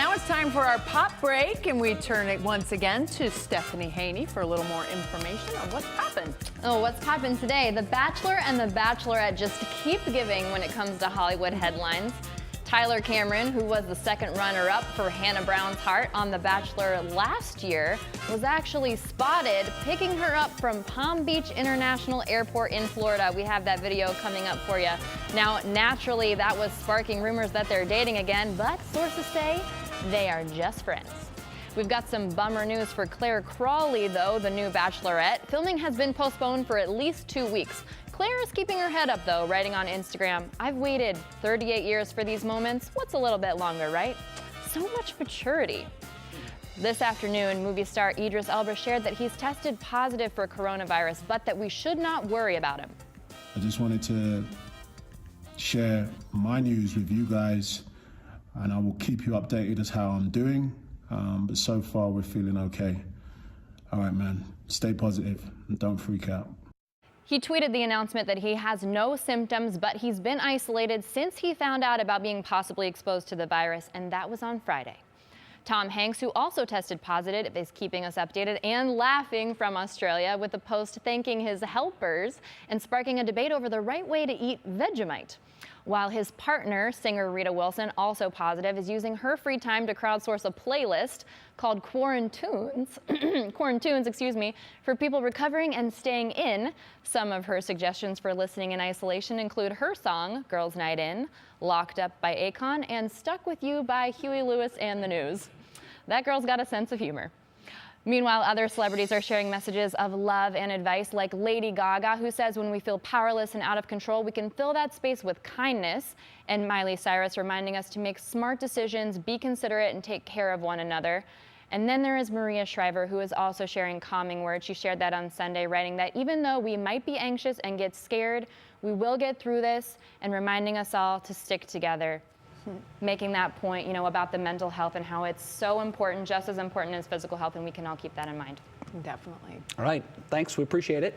Now it's time for our pop break, and we turn it once again to Stephanie Haney for a little more information on what's happened. Oh, what's happened today? The Bachelor and the Bachelorette just keep giving when it comes to Hollywood headlines. Tyler Cameron, who was the second runner-up for Hannah Brown's heart on The Bachelor last year, was actually spotted picking her up from Palm Beach International Airport in Florida. We have that video coming up for you. Now, naturally, that was sparking rumors that they're dating again, but sources say they are just friends. We've got some bummer news for Claire Crawley, though, the new Bachelorette. Filming has been postponed for at least 2 weeks. Claire is keeping her head up, though, writing on Instagram, "I've waited 38 years for these moments. What's a little bit longer, right?" So much maturity. This afternoon, movie star Idris Elba shared that he's tested positive for coronavirus, but that we should not worry about him. I just wanted to share my news with you guys, and I will keep you updated as how I'm doing. But so far, we're feeling okay. All right, man, stay positive and don't freak out. He tweeted the announcement that he has no symptoms, but he's been isolated since he found out about being possibly exposed to the virus, and that was on Friday. Tom Hanks, who also tested positive, is keeping us updated and laughing from Australia with a post thanking his helpers and sparking a debate over the right way to eat Vegemite. While his partner, singer Rita Wilson, also positive, is using her free time to crowdsource a playlist called Quarantunes, for people recovering and staying in. Some of her suggestions for listening in isolation include her song, Girls Night In, Locked Up by Akon, and Stuck With You by Huey Lewis and the News. That girl's got a sense of humor. Meanwhile, other celebrities are sharing messages of love and advice, like Lady Gaga, who says when we feel powerless and out of control, we can fill that space with kindness. And Miley Cyrus reminding us to make smart decisions, be considerate, and take care of one another. And then there is Maria Shriver, who is also sharing calming words. She shared that on Sunday, writing that even though we might be anxious and get scared, we will get through this, and reminding us all to stick together. Making that point, about the mental health and how it's so important, just as important as physical health, and we can all keep that in mind. Definitely. All right, thanks, we appreciate it.